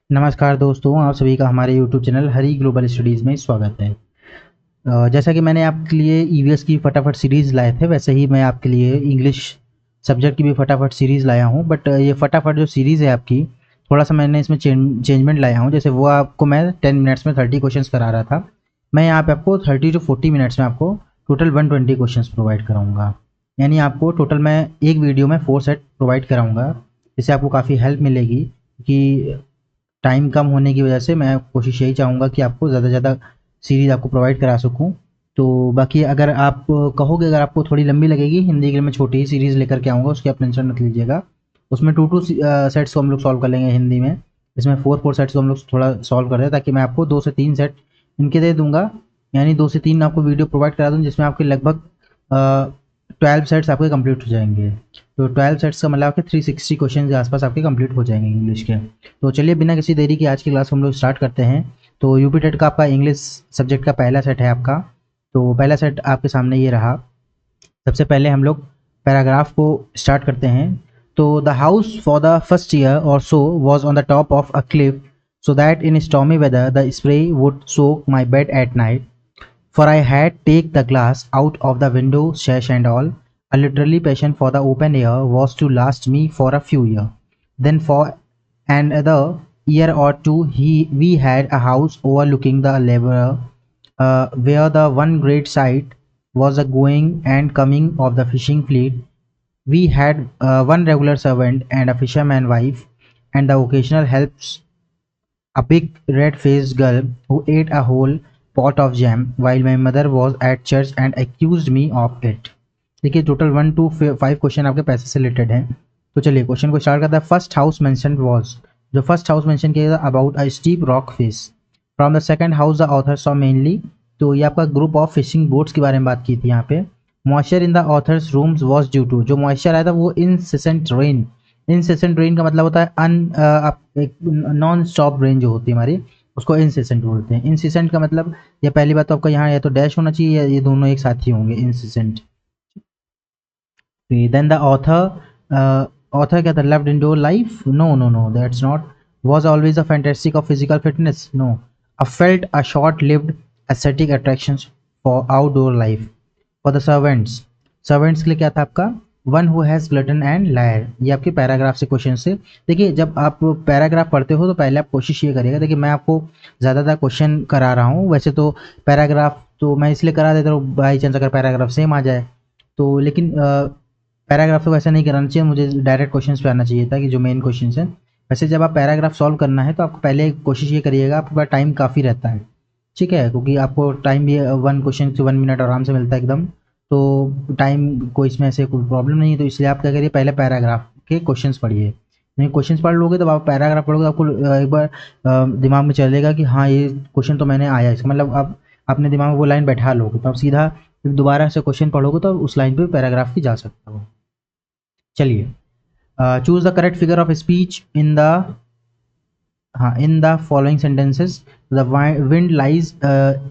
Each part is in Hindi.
नमस्कार दोस्तों, आप सभी का हमारे यूट्यूब चैनल हरी ग्लोबल स्टडीज़ में स्वागत है। जैसा कि मैंने आपके लिए ईवीएस की फटाफट सीरीज़ लाए थे, वैसे ही मैं आपके लिए इंग्लिश सब्जेक्ट की भी फटाफट सीरीज़ लाया हूं। बट ये फटाफट जो सीरीज़ है आपकी, थोड़ा सा मैंने इसमें चेंजमेंट लाया हूं। जैसे वो आपको मैं 10 मिनट्स में 30 क्वेश्चंस करा रहा था, मैं यहाँ पे आपको 30 टू 40 मिनट्स में आपको टोटल 120 क्वेश्चंस प्रोवाइड कराऊंगा। यानी आपको टोटल मैं एक वीडियो में 4 सेट प्रोवाइड कराऊंगा, जिससे आपको काफ़ी हेल्प मिलेगी कि टाइम कम होने की वजह से मैं कोशिश यही चाहूँगा कि आपको ज़्यादा से ज़्यादा सीरीज़ आपको प्रोवाइड करा सकूँ। तो बाकी अगर आप कहोगे, अगर आपको थोड़ी लंबी लगेगी हिंदी के लिए, मैं छोटी ही सीरीज़ लेकर के आऊँगा, उसकी आप टेंशन मत लीजिएगा। उसमें 2-2 सेट्स को हम लोग सॉल्व कर लेंगे हिंदी में। इसमें 4-4 सेट्स को हम लोग थोड़ा सॉल्व कर दें, ताकि मैं आपको 2 से 3 सेट इनके दे दूँगा। यानी 2 से 3 आपको वीडियो प्रोवाइड करा दूँ, जिसमें आपके लगभग 12 सेट्स आपके कंप्लीट हो जाएँगे। तो 12 सेट्स का मतलब आपके 360 क्वेश्चन के आसपास आपके कंप्लीट हो जाएंगे इंग्लिश के। तो चलिए बिना किसी देरी के आज की क्लास को हम लोग स्टार्ट करते हैं। तो यूपी टेट का आपका इंग्लिश सब्जेक्ट का पहला सेट है आपका। तो पहला सेट आपके सामने ये रहा। सबसे पहले हम लोग पैराग्राफ को स्टार्ट करते हैं। तो the house for the first year or so was on the top of a cliff, so that in stormy weather the spray would soak my bed at night. For I had take the glass out of the window sash and all. A literally passion for the open air was to last me for a few years. Then for another year or two we had a house overlooking the labor, where the one great sight was the going and coming of the fishing fleet. We had one regular servant and a fisherman wife, and the occasional helps, a big red-faced girl who ate a whole pot of jam while my mother was at church and accused me of it. देखिए टोटल 1 to 5 क्वेश्चन आपके पैसे से रिलेटेड हैं। तो चलिए क्वेश्चन को स्टार्ट करते हैं। फर्स्ट हाउस मेंशन वाज, जो फर्स्ट हाउस मेंशन किया था about a steep rock face. From the second house the author saw mainly, तो ये आपका ग्रुप ऑफ फिशिंग बोट्स के बारे में बात की थी यहाँ पे। Moisture in the authors rooms was due to, जो मॉइस्चर आया था वो इनसेसेंट रेन। इनसेसेंट रेन का मतलब होता है एक नॉन स्टॉप रेन जो होती है हमारी, उसको इनसेसेंट बोलते हैं। इनसेसेंट का मतलब, ये पहली बात तो आपका यहाँ या तो डैश होना चाहिए या ये दोनों एक साथ ही होंगे, इनसेसेंट। देन द ऑथर क्या था, loved indoor life, no no no that's not. was always a fantastic of physical fitness, no. A felt a short lived aesthetic attractions for outdoor life. For the servants, servants के लिए क्या था आपका, one who has glutton and liar. ये आपके पैराग्राफ से क्वेश्चन से। देखिए जब आप पैराग्राफ पढ़ते हो तो पहले आप कोशिश ये करिएगा, देखिए मैं आपको ज़्यादातर क्वेश्चन करा रहा हूँ, वैसे तो पैराग्राफ तो मैं इसलिए करा देता हूँ बाई चांस अगर पैराग्राफ सेम आ जाए तो, लेकिन पैराग्राफ तो वैसे नहीं कराना चाहिए, मुझे डायरेक्ट क्वेश्चन पे आना चाहिए था कि जो मेन क्वेश्चन है। वैसे जब आप पैराग्राफ सॉल्व करना है तो आपको पहले कोशिश ये करिएगा, आपके पास टाइम काफ़ी रहता है, ठीक है, क्योंकि आपको टाइम भी 1 क्वेश्चन से 1 मिनट आराम से मिलता है एकदम। तो टाइम को इसमें ऐसे कोई प्रॉब्लम नहीं है, तो इसलिए आप क्या करिए, पहले पैराग्राफ के क्वेश्चंस पढ़िए। नहीं क्वेश्चंस पढ़ लोगे तो आप पैराग्राफ पढ़ोगे तो आपको एक बार दिमाग में चलेगा कि हाँ ये क्वेश्चन तो मैंने आया, इसका मतलब आप अपने दिमाग में वो लाइन बैठा लोगे, तो आप सीधा दोबारा से क्वेश्चन पढ़ोगे तो उस लाइन पे पैराग्राफ की जा सकता हो। चलिए, choose the correct figure of speech in the, हाँ, in the following sentences. The wind lies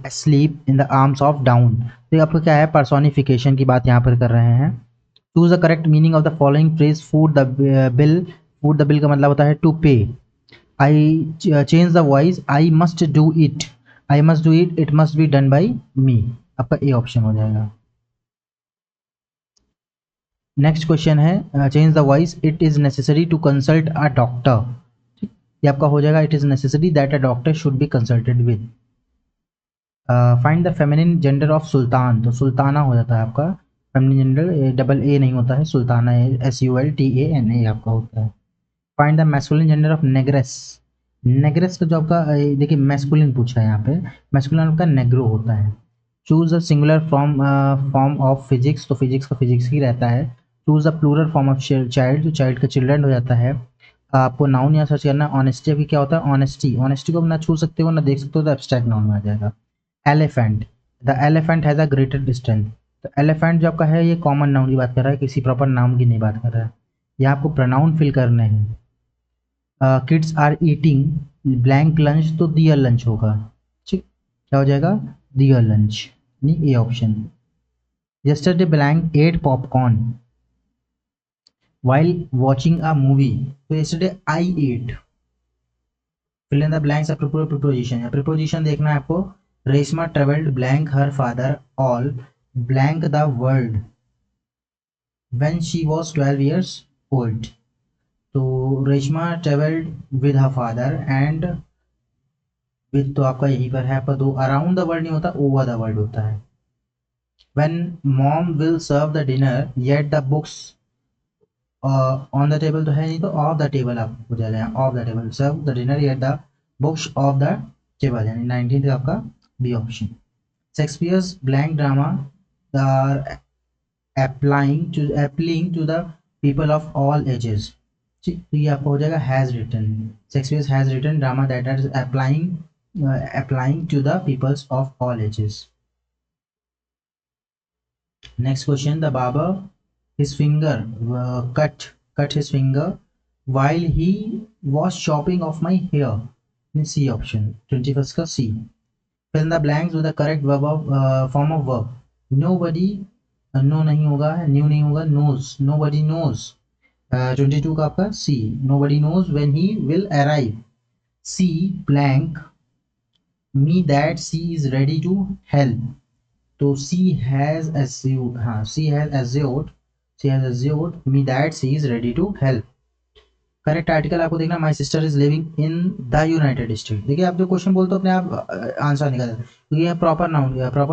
asleep in the arms of dawn, तो ये आपका क्या है, पर्सोनिफिकेशन की बात यहाँ पर कर रहे हैं। Choose the correct meaning of the following phrase, foot the bill. Foot the bill का मतलब होता है to pay. I change the voice, I must do it. I must do it, it must be done by me. आपका ए ऑप्शन हो जाएगा। नेक्स्ट क्वेश्चन है, change the voice, it is necessary to consult a doctor. ये आपका हो जाएगा, it is necessary that a doctor should be consulted with. Find the feminine gender of sultan, तो सुल्ताना हो जाता है आपका फेमिनिन जेंडर, डबल ए नहीं होता है, सुल्ताना है, SULTANA आपका होता है। Find the masculine gender of negress. Negress का जो आपका देखिए मैस्कुलिन पूछा है यहाँ पे, मैस्कुलिन आपका नेग्रो होता है। Choose the singular form of physics, तो फिजिक्स का फिजिक्स ही रहता है। Choose the plural form of child, तो चाइल्ड का चिल्ड्रन हो जाता है। आपको नाउन यहाँ सर्च करना है। ऑनेस्टी अभी क्या होता है, ऑनेस्टी, ऑनेस्टी को आप ना छू सकते हो ना देख सकते हो, तो एब्स्ट्रैक्ट नाउन में आ जाएगा। Elephant, the elephant has a greater strength, तो एलिफेंट जो आपका है ये कॉमन नाउन की बात कर रहा है, किसी प्रॉपर नाउन की नहीं बात कर रहा है। यहाँ आपको प्रोनाउन फिल करने हैं। Kids are eating blank lunch, तो दियर लंच होगा, ठीक, क्या हो जाएगा, दियर लंच, नहीं A option. Yesterday blank ate popcorn while watching a movie, तो yesterday I ate, fill in the blanks preposition है, प्रिपोजिशन देखना है आपको। Reshma travelled blank her father all blank the world when she was 12 years old। तो Reshma travelled with her father and with तो आपका यहीं पर है, आपका दो अराउंड द वर्ल्ड नहीं होता, ओवर द वर्ल्ड होता है। When mom will serve the dinner yet the books on the table तो है नहीं, तो ऑफ द टेबल आपको हो जाएगा, off the table serve the dinner yet the books off the table, यानी 19 आपका B option. Shakespeare's blank drama are appealing to the people of all ages। ठीक, तो ये आपको हो जाएगा has written, Shakespeare has written drama that are applying to the peoples of all ages। Next question, the barber his finger cut his finger while he was chopping off my hair। C option 21st का C। fill in the blanks with the correct verb of form of verb। nobody no नहीं होगा, न्यू नहीं होगा, knows nobody knows। 22 का आपका C, nobody knows when he will arrive। C blank me that she is ready to help। तो C has assured, हाँ C has assured me that she is ready to help। Correct article आपको देखना, my sister is living in the United state. देखिए आप जो क्वेश्चन बोलते हो अपने आप आंसर निकाल देते, क्योंकि ये प्रॉपर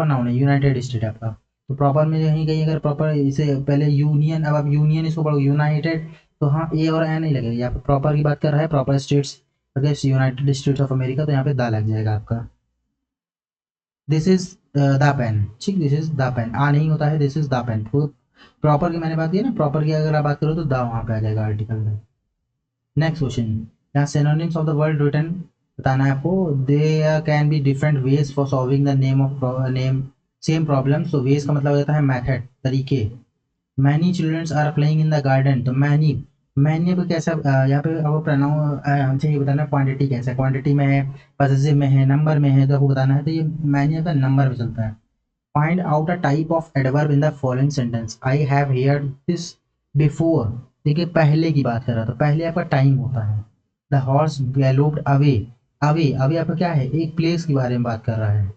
नाउन है, यूनाइटेड स्टेट आपका। तो प्रॉपर में यहीं कहीं अगर प्रॉपर इसे पहले यूनियन, अब आप यूनियन इसको पढ़ो यूनाइटेड, तो हाँ ए और ए नहीं लगेगा, यहाँ पे प्रॉपर की बात कर रहा है, प्रॉपर स्टेट्स अगर यूनाइटेड स्टेट्स ऑफ अमेरिका, तो यहाँ पे दा लग जाएगा आपका। दिस इज द पेन, ठीक, this is the pen, a नहीं होता है, this is the pen. Proper की मैंने बात की ना, प्रॉपर की अगर आप बात करो तो दा वहाँ पे आ जाएगा आर्टिकल में। नेक्स्ट क्वेश्चन, यहाँ synonyms of the word written बताना है आपको। They can be different ways for solving the name same problem. So ways का मतलब हो जाता है मेथड, तरीके। Many childrens are playing in the garden, तो मैनी को कैसा यहाँ पे आपको प्रोनाउन हमसे ये बताना है, क्वांटिटी कैसा है, क्वांटिटी में है, पॉसेसिव में है, नंबर में है, तो आपको बताना है। तो ये मैनी का नंबर में चलता है। Find out a type of adverb in the following sentence. I have heard this before. देखिए पहले की बात कर रहा, तो पहले आपका टाइम होता है। The horse galloped away, away away आपका क्या है, एक प्लेस के बारे में बात कर रहा है।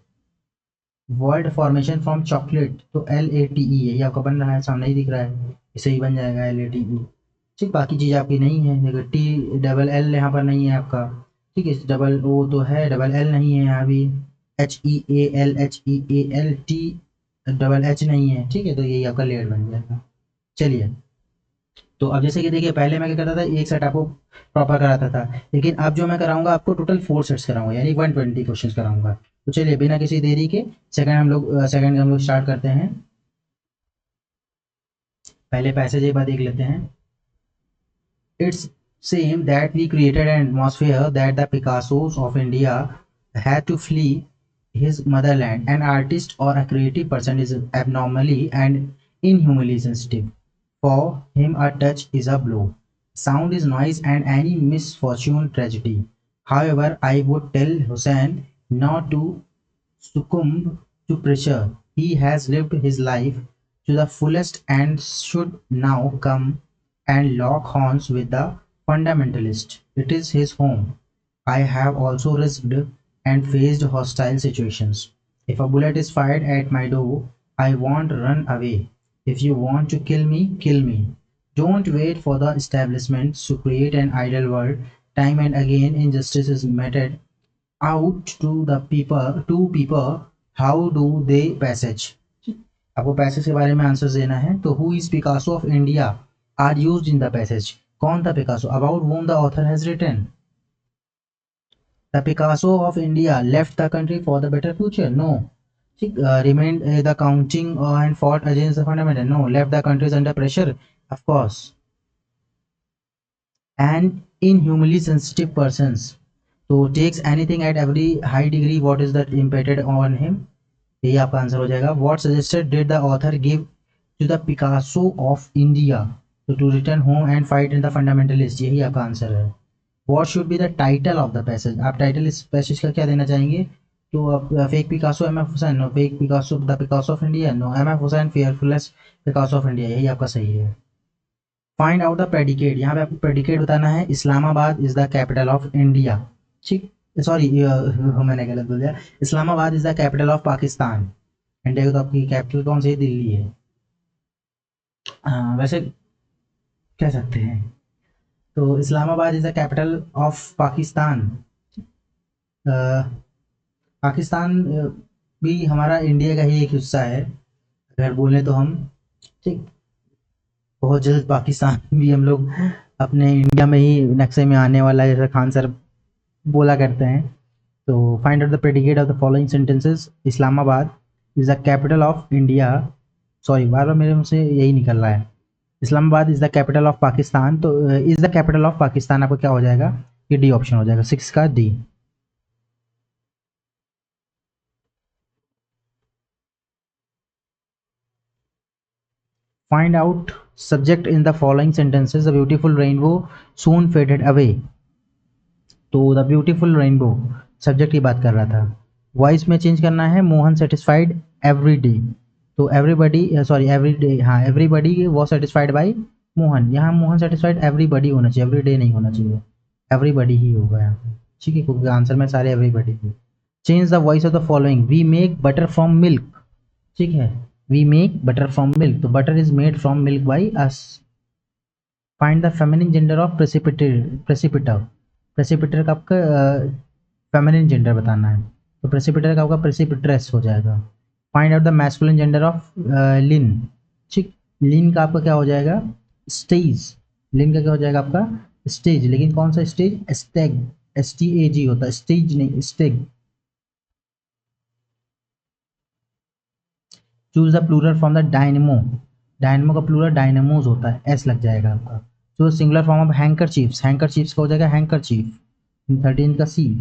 वर्ड फॉर्मेशन फ्रॉम चॉकलेट, तो LATE है, ये आपका बन रहा है, सामने ही दिख रहा है, इसे ही बन जाएगा LATE। ठीक, बाकी चीज़ आपकी नहीं है, देखो TLL यहाँ पर नहीं है आपका, ठीक है, डबल O तो है, डबल L नहीं है यहाँ भी, HEAL डबल H नहीं है, ठीक है, तो यही आपका लेयर बन जाएगा। चलिए, तो अब जैसे कि देखिए पहले मैं क्या करता था, एक सेट आपको प्रॉपर कराता था, लेकिन अब जो मैं कराऊंगा आपको टोटल 4 सेट्स कराऊंगा, यानी 120 क्वेश्चन कराऊंगा। तो चलिए बिना किसी देरी के सेकंड हम लोग स्टार्ट करते हैं। पहले पैसेज एक बार देख लेते हैं। It's same that we created an atmosphere that the Picassos of India had to flee his motherland। An artist or a creative person is abnormally and inhumanly sensitive। For him a touch is a blow, sound is noise and any misfortune tragedy। However, I would tell Hussein not to succumb to pressure। He has lived his life to the fullest and should now come and lock horns with the fundamentalist। It is his home। I have also risked and faced hostile situations। If a bullet is fired at my door, I won't run away। If you want to kill me, kill me। Don't wait for the establishment to create an ideal world। Time and again injustice is meted out to the people। How do they passage। आपको पैसेज के बारे में आंसर देना है। तो who is Picasso of India are used in the passage. कौन था Picasso, about whom the author has written। The Picasso of India left the country for the better future। No। Remained the counting and fought against the fundamental। No। Left the countries under pressure। Of course। And inhumanly sensitive persons। So takes anything at every high degree what is that imparted on him। यही आपका आंसर हो जाएगा। What suggested did the author give to the Picasso of India to return home and fight in the fundamentalist। यही आपका आंसर है। What should be the title of the passage। आप टाइटल इस पैसेज का क्या देना चाहेंगे। तो आप fake Picasso MF Husain, no. Fake Picasso the Picasso of India, no. MF Husain fearfulest Picasso of India, यही आपका सही है। फाइंड आउट द प्रेडिकेट, यहाँ पे आपको प्रेडिकेट बताना है। Islamabad is the capital of India. ठीक, सॉरी, मैंने गलत बोल दिया। Islamabad is the capital of Pakistan. India की तो आपकी कैपिटल कौन सी है? दिल्ली है। वैसे कह सकते हैं। तो Islamabad is the capital of Pakistan. अ, पाकिस्तान भी हमारा इंडिया का ही एक हिस्सा है, अगर बोले तो हम। ठीक। बहुत जल्द पाकिस्तान भी हम लोग अपने इंडिया में ही नक्शे में आने वाला है, जैसा खान सर बोला करते हैं। तो find out the predicate of the following sentences. Islamabad is the capital of India. Sorry, बार बार मेरे मुंह से यही निकल रहा है। Islamabad is the capital of Pakistan, तो is the capital of Pakistan आपका क्या हो जाएगा? ये डी ऑप्शन हो जाएगा, 6 का D. Find out subject in the following sentences. The beautiful rainbow soon faded away. तो द ब्यूटीफुल रेनबो सब्जेक्ट की बात कर रहा था। वॉइस में चेंज करना है, मोहन सेटिस्फाइड एवरी डे। तो एवरीबडी, सॉरी एवरी डे, हाँ everybody was satisfied by Mohan. यहाँ मोहन सेटिस्फाइड एवरीबडी होना चाहिए, एवरी डे नहीं होना चाहिए, एवरीबडी ही होगा यहाँ पे। ठीक है, क्योंकि आंसर में सारे एवरीबडी थे। Change the voice of the following. We make butter from milk. ठीक है, we make butter from milk, तो butter is made from milk by us. Find the feminine gender of preceptor. Preceptor का आपका फेमिनिन जेंडर बताना है, तो प्रेसिपिटर का आपका प्रेसिपिट्रेस हो जाएगा। Find out the masculine gender of लिन। ठीक, लिन का आपका क्या हो जाएगा? स्टेज। लिन का क्या हो जाएगा आपका? स्टेज। लेकिन कौन सा स्टेज? स्टेग, STAG होता है, स्टेज नहीं, stag. Choose the plural from the dynamo. Dynamo का प्लूरल डायनेमोज होता है, एस लग जाएगा आपका। Choose singular form of handkerchiefs. Handkerchiefs का हो जाएगा हैंकर चीफ। 13 का C.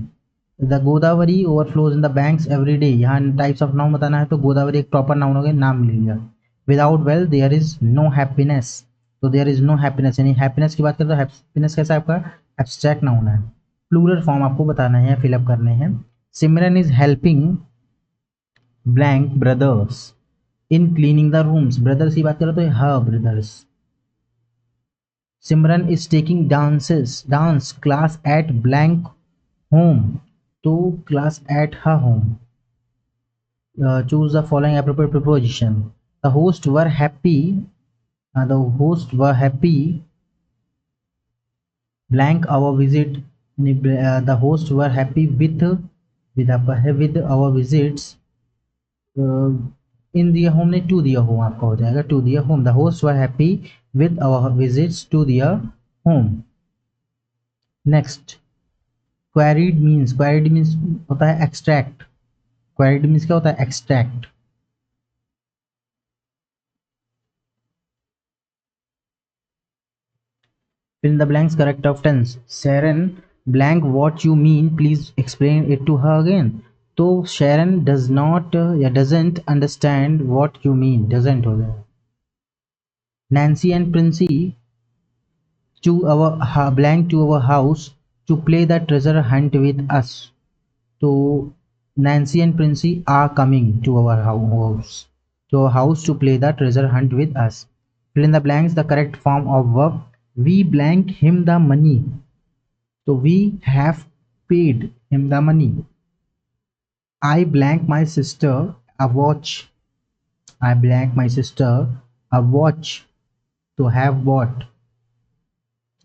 The Godavari overflows in the banks every day. यहाँ टाइप्स ऑफ नाउन बताना है, तो गोदावरी एक प्रॉपर नाउन हो गया, नाम ले लिया। Without well there is no happiness. तो देयर इज नो हैप्पीनेस, यानी हैप्पीनेस की बात करें तो हैप्पीनेस कैसा है आपका? एब्स्ट्रैक्ट नाउन है। प्लूरल फॉर्म आपको बताना है, फिलअप करने हैं। Simran is helping blank brothers in cleaning the rooms. Brothers की बात करें तो हाँ brothers. Simran is taking dance class at blank home, तो class at her home. Choose the following appropriate preposition. The hosts were happy. The hosts were happy blank our visit. The hosts were happy with our visits in their home, नहीं to their home आपका हो जाएगा, to their home. The hosts were happy with our visits to their home. Next, queried means होता है extract. Queried means क्या होता है? extract. Fill in the blanks correct of tense. Sharon blank what you mean, please explain it to her again. तो Sharon does not या doesn't understand what you mean, doesn't हो जाएगा। Nancy and Princey to our blank to our house to play the treasure hunt with us. तो Nancy and Princey are coming to our house to play the treasure hunt with us. Fill in the blanks the correct form of verb. We blank him the money, so we have paid him the money. I blank my sister a watch. I blank my sister a watch, to have bought.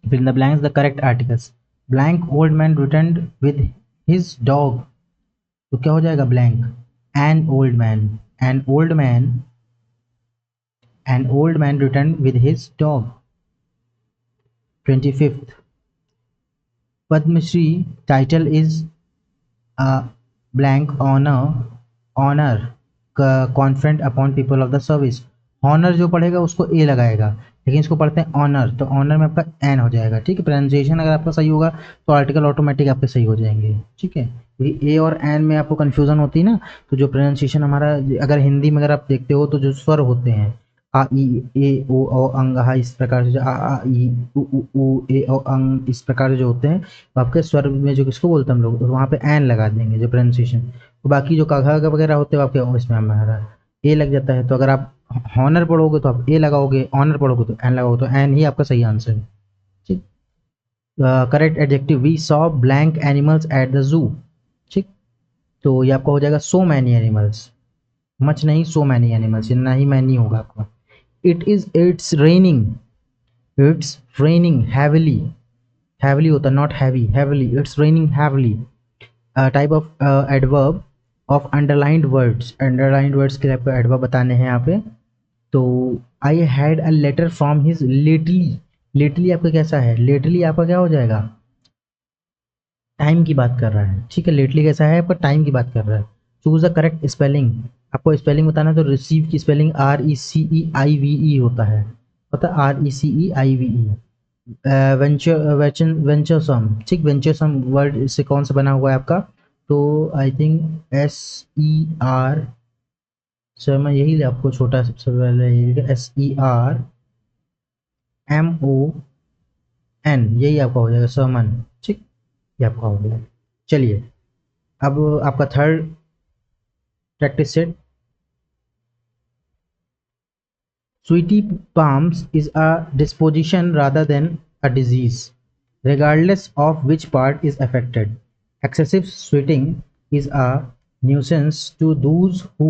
Fill in the blanks the correct articles. Blank old man returned with his dog, तो क्या हो जाएगा? blank an old man. An old man returned with his dog. 25th, Padma Shri title is a blank honor conferred upon people of the service. Honour जो पढ़ेगा उसको ए लगाएगा, लेकिन इसको पढ़ते हैं ऑनर, तो ऑनर में आपका एन हो जाएगा। ठीक है, प्रोनाउंसिएशन अगर आपका सही होगा तो आर्टिकल ऑटोमेटिक आपके सही हो जाएंगे। ठीक है, ए और एन में आपको कन्फ्यूजन होती है ना, तो जो प्रोनाउंसिएशन हमारा, अगर हिंदी में अगर आप देखते हो तो जो स्वर होते हैं आ ई ए ओ औ अंग हा, इस प्रकार से जो आ ई उ ए ओ अंग, इस प्रकार से जो होते हैं, तो आपके स्वर में जो किसको बोलते हैं हम लोग, वहाँ पे एन लगा देंगे जो प्रोनाउंसिएशन। तो बाकी जो काघा वगैरह होते हैं आपके इसमें हमारा ए लग जाता है। तो अगर आप हॉनर पढ़ोगे तो आप ए लगाओगे, ऑनर पढ़ोगे तो एन लगाओगे, तो एन ही आपका सही आंसर है। ठीक, correct adjective, we saw blank animals at the zoo. ठीक, तो ये आपका हो जाएगा सो मैनी एनिमल्स, मच नहीं सो मैनी एनिमल्स, ना ही मैनी होगा आपका। इट्स रेनिंग हैविली, हैविली होता है not heavy, heavily, it's raining heavily. Type of adverb of underlined words, underlined words के आपको एडवर्ब बताने हैं यहाँ पे। तो I had a letter from his lately, lately आपका कैसा है, लेटली आपका क्या हो जाएगा, टाइम की बात कर रहा है। ठीक है, लेटली कैसा है आपका, टाइम की बात कर रहा है। चूज द करेक्ट स्पेलिंग, आपको स्पेलिंग बताना है, तो रिसीव की स्पेलिंग RECEIVE होता है, RECEIVE। वेंचरसम, ठीक, वेंचरसम वर्ड से कौन सा बना हुआ है आपका, तो आई थिंक SER, सर मैं यही आपको छोटा सबसे पहले यही SERMON, यही आपका हो जाएगा सरमन। ठीक, ये आपका हो गया। चलिए अब आपका third practice set, sweety palms is a disposition rather than a disease, regardless of which part is affected. Excessive sweating is a nuisance to those who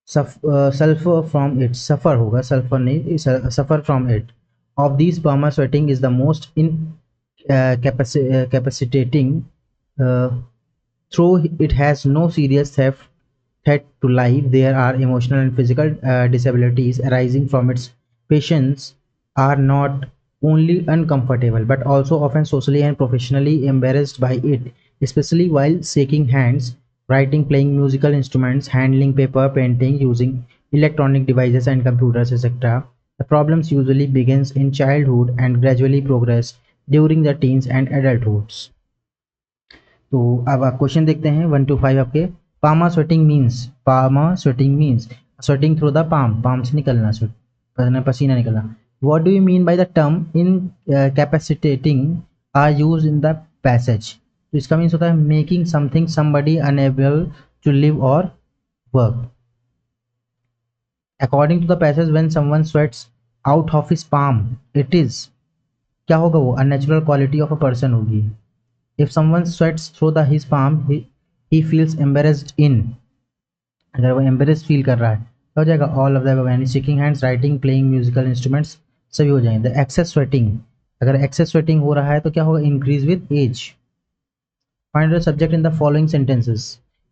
suffer from it. Suffer होगा, suffer नहीं, suffer from it. Of these, palmar sweating is the most incapacitating. Uh, Though it has no serious threat to life, there are emotional and physical disabilities arising from its patients are not only uncomfortable but also often socially and professionally embarrassed by it, especially while shaking hands, writing, playing musical instruments, handling paper, painting, using electronic devices and computers, etc. The problems usually begins in childhood and gradually progress during the teens and adulthoods. तो अब आप क्वेश्चन देखते हैं 1 to 5 आपके। Palmar sweating means, palmar sweating means sweating through the palm से निकलना, स्वेट पसीना निकलना। What do you mean by the term इन कैपेसिटेटिंग are use in the passage, तो इसका मीन्स होता है making something somebody unable to live और work. According to the passage when someone sweats out of his palm, it is, क्या होगा वो, unnatural quality of a person होगी। If someone sweats through his palm, he feels embarrassed in, अगर वो embarrassed feel कर रहा है तो हो जाएगा all of the above, यानी shaking hands, writing, playing musical instruments सभी हो जाएंगे। The excess sweating, अगर excess sweating हो रहा है तो क्या होगा, increase with age। Find the subject in the following sentences.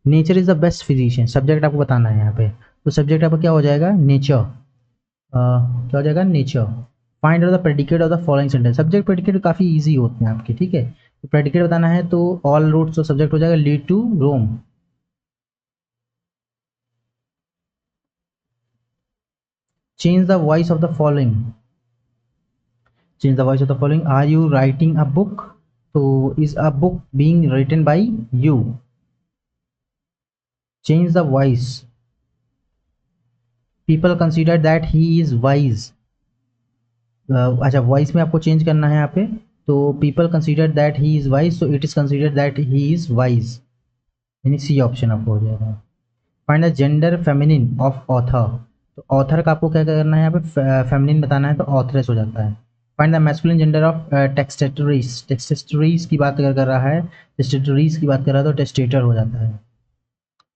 Nature is the best physician, subject आपको बताना है यहाँ पे, तो subject आपका क्या हो जाएगा, nature। क्या हो जाएगा, nature. Find out the predicate of the following sentence, subject predicate काफ़ी इजी होते हैं आपके, ठीक है। तो प्रेडिकेट बताना है तो ऑल रूट्स, तो सब्जेक्ट हो जाएगा lead to Rome. Change the voice of the following, change the voice of the following, are you writing a book, तो is a book being written by you. Change the voice, people consider that he is wise. अच्छा, वॉइस में आपको चेंज करना है यहाँ पे, तो people consider that he is wise, तो it is consider that he is wise, यानी सी ऑप्शन आपको हो जाएगा। Find the gender feminine of author, तो ऑथर का आपको क्या करना है यहाँ पे, फेमिनिन बताना है तो ऑथरेस हो जाता है। Find the masculine gender of testatrix, testatrix की बात अगर कर रहा है, टेस्टेटरीज की बात कर रहा है तो टेस्टेटर हो जाता है।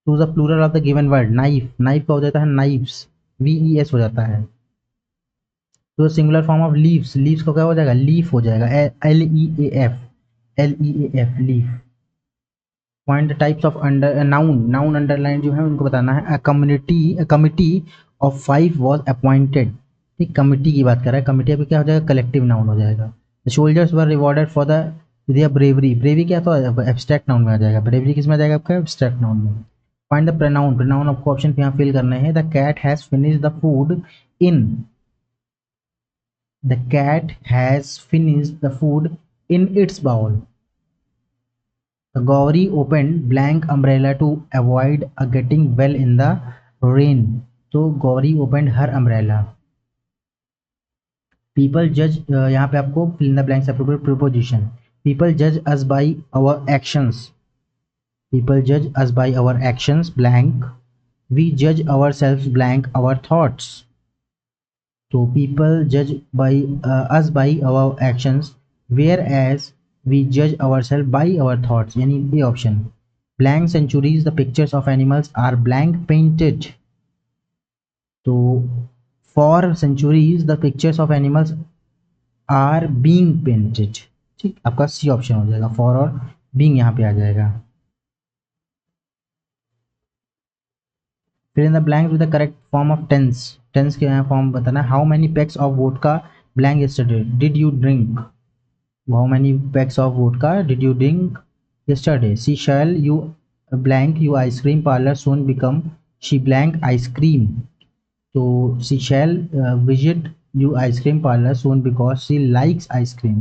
Choose the plural of the given word, knife, knife का हो जाता है नाइव्स, VES हो जाता है। तो singular form of leaves, leaves का क्या हो जाएगा, लीफ हो जाएगा, LEAF, LEAF, leaf. Point types of under noun, noun underline जो है उनको बताना है। A committee of 5 was appointed, ठीक, कमिटी की बात कर रहा है, कमिटी अभी क्या हो जाएगा, कलेक्टिव नाउन हो जाएगा। The soldiers were rewarded for the their bravery, bravery क्या तो एब्स्ट्रैक्ट नाउन में आ जाएगा, ब्रेवरी किस में आ जाएगा आपका, एब्स्ट्रैक्ट नाउन में। फाइंड द प्रोनाउन, प्रोनाउन आपको ऑप्शन यहाँ फिल करने हैं। The cat has finished the food in, the cat has finished the food in its bowl. Gauri opened blank umbrella to avoid getting well in the rain. तो Gauri opened her umbrella. People judge, यहाँ पे आपको fill in the blanks appropriate preposition. People judge us by our actions. People judge us by our actions blank. We judge ourselves blank our thoughts. तो people judge by us by our actions. Whereas we जज our self by our thoughts, यानी ये option. Blank centuries the pictures of animals are blank painted, तो for centuries the pictures of animals are being painted. ठीक, आपका सी ऑप्शन हो जाएगा, फॉर और बीइंग यहाँ पे आ जाएगा। फिर in the blank with the correct form of tense, tense के यहाँ फॉर्म बताना। How many packs of vodka blank yesterday did you drink, how many packs of vodka did you drink yesterday. C shall you blank you ice cream parlour soon become she blank ice cream, तो she shall visit you ice cream parlor soon because she likes ice cream.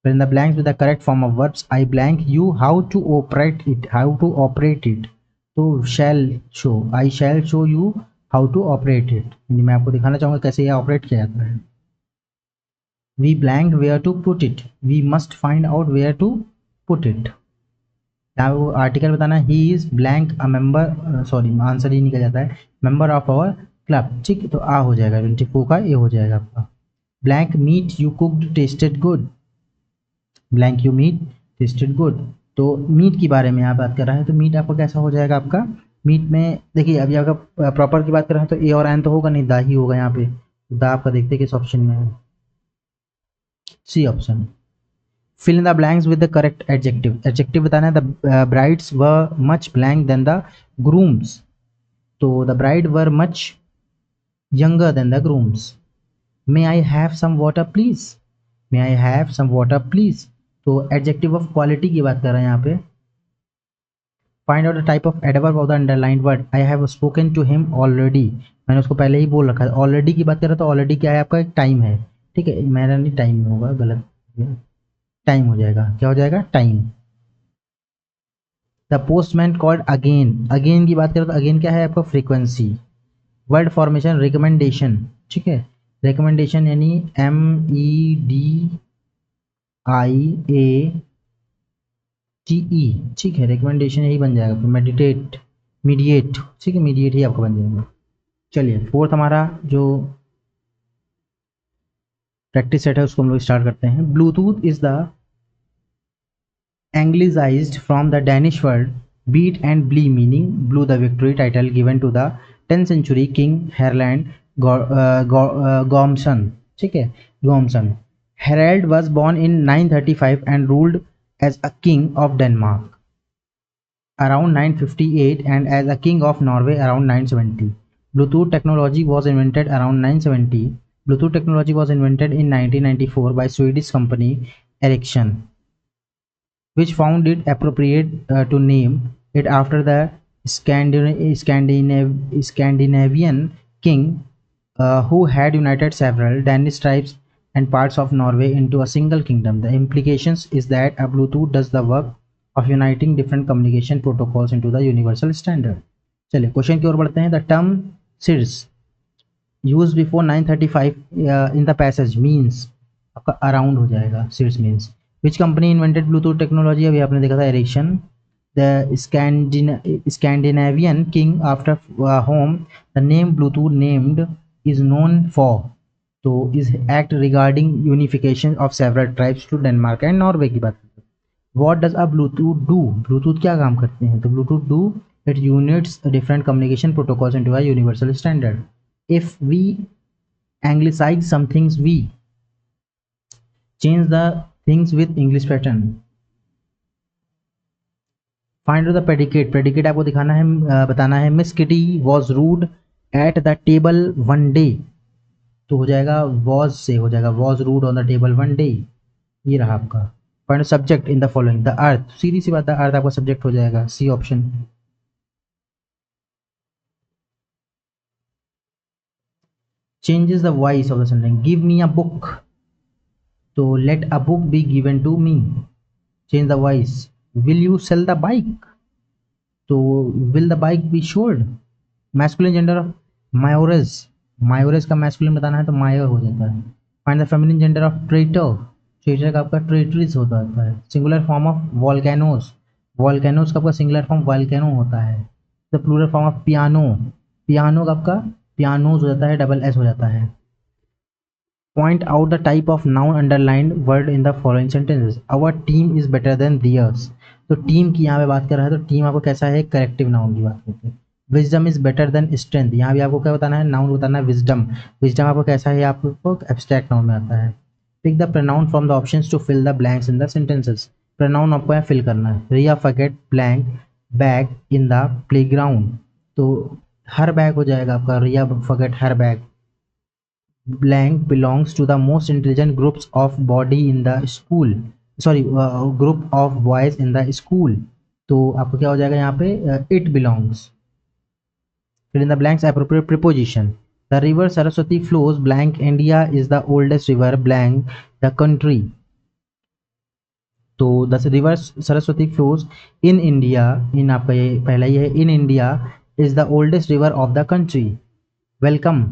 Fill in the blanks with the correct form of verbs. I blank you how to operate it, how to operate it, तो shall show, I shall show you how to operate it, मैं आपको दिखाना चाहूँगा कैसे ये ऑपरेट किया जाता है। We blank where to put it, we must find out where to put it। वो आर्टिकल बताना, he is blank a member, sorry answer ही निकल जाता है, मेंबर ऑफ आवर क्लब। ठीक, तो आ हो जाएगा 24 का, ए हो जाएगा आपका। Blank meat you cooked tested good, blank you meat tested good, तो मीट के बारे में आप बात कर रहे हैं, तो मीट आपका कैसा हो जाएगा आपका। मीट में देखिए अभी आपका प्रॉपर की बात कर रहे हैं तो ए और एन तो होगा नहीं, दा ही होगा यहाँ पे, तो दा आपका देखते किस ऑप्शन में है, C option. Fill in the blanks with the correct adjective, adjective बताना है। The brides were much blank than the grooms, तो the bride were much younger than the grooms। May I have some water please, may I have some water please, तो adjective of quality की बात कर रहे हैं यहाँ पे। Find out the type of adverb of the underlined word, I have spoken to him already, मैंने उसको पहले ही बोल रखा है। ऑलरेडी की बात कर रहे हैं तो ऑलरेडी क्या है आपका, एक टाइम है। ठीक है, मेरा नहीं टाइम होगा, गलत टाइम हो जाएगा, क्या हो जाएगा, time. The postman called again, again की बात करें तो अगेन क्या है आपका, फ्रीक्वेंसी। वर्ड फॉर्मेशन रिकमेंडेशन, ठीक है, रिकमेंडेशन यानी MEDIATE, ठीक है, रिकमेंडेशन यही बन जाएगा। फिर मेडिटेट, मीडिएट, ठीक है, मीडिएट ही आपका बन जाएगा। चलिए फोर्थ हमारा जो प्रैक्टिस सेट है उसको हम लोग स्टार्ट करते हैं। Bluetooth is the anglicized from the Danish word beat and blee, meaning blew, the victory title given to the 10th century king Harald Gormson, ठीक है, Gormson। Harald was born in 935 and ruled as a king of Denmark around 958 and as a king of Norway around 970। Bluetooth technology was invented around 970। Bluetooth technology was invented in 1994 by Swedish company Ericsson, which found it appropriate to name it after the Scandinavian king who had united several Danish tribes and parts of Norway into a single kingdom। The implications is that a Bluetooth does the work of uniting different communication protocols into the universal standard। चलिए क्वेश्चन की ओर बढ़ते हैं। The term SIRS used before 935 in the passage means, आपका अराउंड हो जाएगा, SIRS means। Which company invented Bluetooth technology, अभी आपने देखा था Ericsson. The Scandinavian king after whom the name Bluetooth named is known for, तो is act regarding unification of several tribes to Denmark and Norway की बात करते हैं। What does a Bluetooth do, Bluetooth क्या काम करते हैं, तो Bluetooth do it unites different communication protocols into a universal standard। If we anglicize some things, we change the things with English pattern। Find the predicate, predicate आपको दिखाना है, बताना है। Miss Kitty was rude at the table one day, तो हो जाएगा was से हो जाएगा was rude on the table one day, ये रहा आपका। Find subject in the following, the earth, सीधी सी बात है, अर्थ आपका सब्जेक्ट हो जाएगा, C option. Changes the voice of the sentence, give me a book, तो let a book be given to me, change the voice। Will you sell the bike, तो will the bike be sold। Masculine gender of mayoress, mayoress का मैस्कुलिन बताना है तो मायर हो जाता है। Find the feminine gender of traitor, traitor का आपका ट्रेटरीज होता है। Singular form of volcanoes, volcanoes का आपका सिंगुलर फॉर्म वॉल्केनो होता है। The plural form of piano, piano का आपका पियानोज हो जाता है, डबल एस हो जाता है। Point out the type of noun underlined word in the following sentences. Our team is better than theirs. तो टीम की यहाँ पे बात कर रहा है, तो टीम आपको कैसा है, करेक्टिव नाउन की बात करते हैं। Wisdom is better then strength, यहाँ भी आपको क्या बताना है, नाउन बताना है विजडम। विजडम आपको कैसा है, आपको एब्स्ट्रैक्ट नाउन में आता है। Pick the pronoun from the options to fill the blanks in the sentences. Pronoun आपको यहाँ फिल करना है। Riya forget blank bag in the playground, तो हर बैग हो जाएगा आपका, Riya forget her bag. blank belongs to the most intelligent groups of body in the school, sorry group of boys in the school। तो आपको क्या हो जाएगा यहाँ पे, it belongs। fill in the blanks appropriate preposition। the river Saraswati flows blank India is the oldest river blank the country। तो the river Saraswati flows in India, इन आपका ये पहला ही है, in India is the oldest river of the country. Welcome,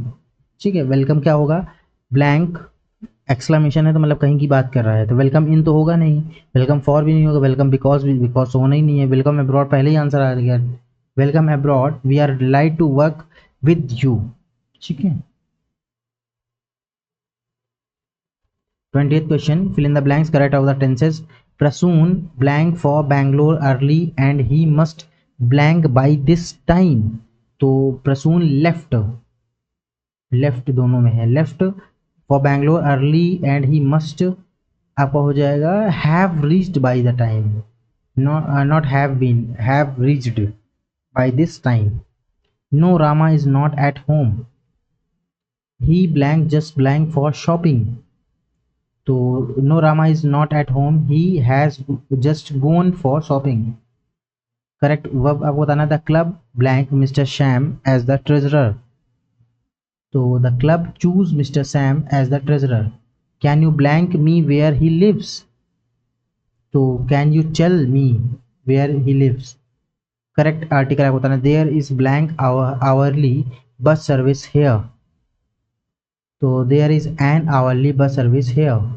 ठीक है, वेलकम क्या होगा, ब्लैंक एक्सक्लेमेशन है तो मतलब कहीं की बात कर रहा है, तो वेलकम इन तो होगा नहीं, वेलकम फॉर भी नहीं होगा, वेलकम बिकॉज भी, बिकॉज तो होना ही नहीं है। वेलकम अब्रॉड पहले ही आंसर आ गया, welcome abroad we are delight to work with you, ठीक है। 20th question, fill in the blanks correct of the tenses. Prasoon blank for Bangalore early and he must blank by this time. तो प्रसून लेफ्ट, लेफ्ट दोनों में है, left for Bangalore early and he must आपका हो जाएगा have reached by the time, not have been, have reached by this time. No Rama is not at home, he blank just blank for shopping. तो no Rama is not at home, he has just gone for shopping. Correct verb आपको बताना था, club blank mister Sam as the treasurer. तो the club choose mister Sam as the treasurer. Can you blank me where he lives, तो can you tell me where he lives. Correct article आपको बताना, there is blank hourly bus service here. तो there is an hourly bus service here.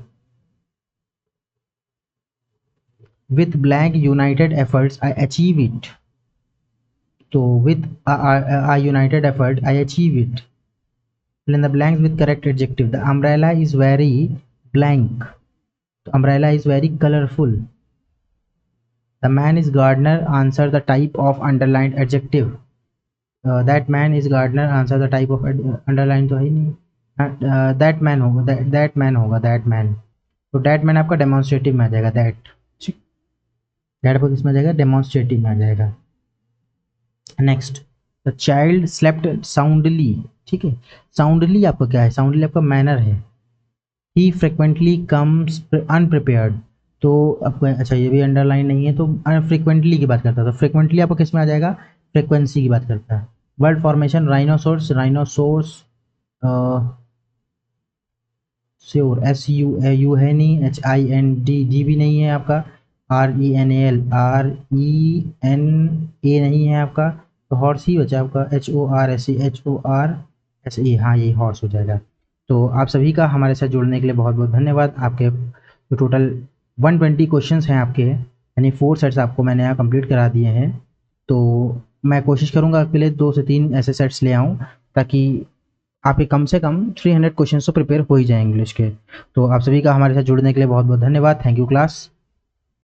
With blank united efforts I achieve it. तो with a united effort I achieve it। fill in the blanks with correct adjective। the umbrella is very blank, the umbrella is very colorful। the man is gardener, answer the type of underlined adjective। that man is gardener, answer the type of underline तो है ही नहीं, that man होगा, that man होगा, that man। तो that man आपका डेमोन्स्ट्रेटिव में आ जाएगा, that आपको किस में आ जाएगा, डेमोन्स्ट्रेटिव में आ जाएगा। Next, the child slept soundly, ठीक है, साउंडली आपका क्या है, साउंडली आपका मैनर है। ही फ्रिक्वेंटली कम्स अनप्रिपेयर्ड, तो आपको अच्छा ये भी अंडरलाइन नहीं है, तो फ्रिक्वेंटली की बात करता है, तो फ्रिक्वेंटली आपको किस में आ जाएगा, फ्रिक्वेंसी की बात करता है। Word formation, rhinoceros, rhinoceros sure SU है नहीं, HIND भी नहीं है आपका, RENAL RENA नहीं है आपका, तो हॉर्स ही बचा आपका, HORSE, हाँ ये हॉर्स हो जाएगा। तो आप सभी का हमारे साथ जुड़ने के लिए बहुत बहुत धन्यवाद। आपके तो टोटल 120 क्वेश्चंस हैं आपके, यानी 4 सेट्स आपको मैंने यहाँ कंप्लीट करा दिए हैं। तो मैं कोशिश करूँगा आपके लिए 2 से 3 ऐसे सेट्स ले आऊँ ताकि आपके कम से कम 300 क्वेश्चन तो प्रिपेयर हो ही जाए इंग्लिश के। तो आप सभी का हमारे साथ जुड़ने के लिए बहुत बहुत धन्यवाद। Thank you class.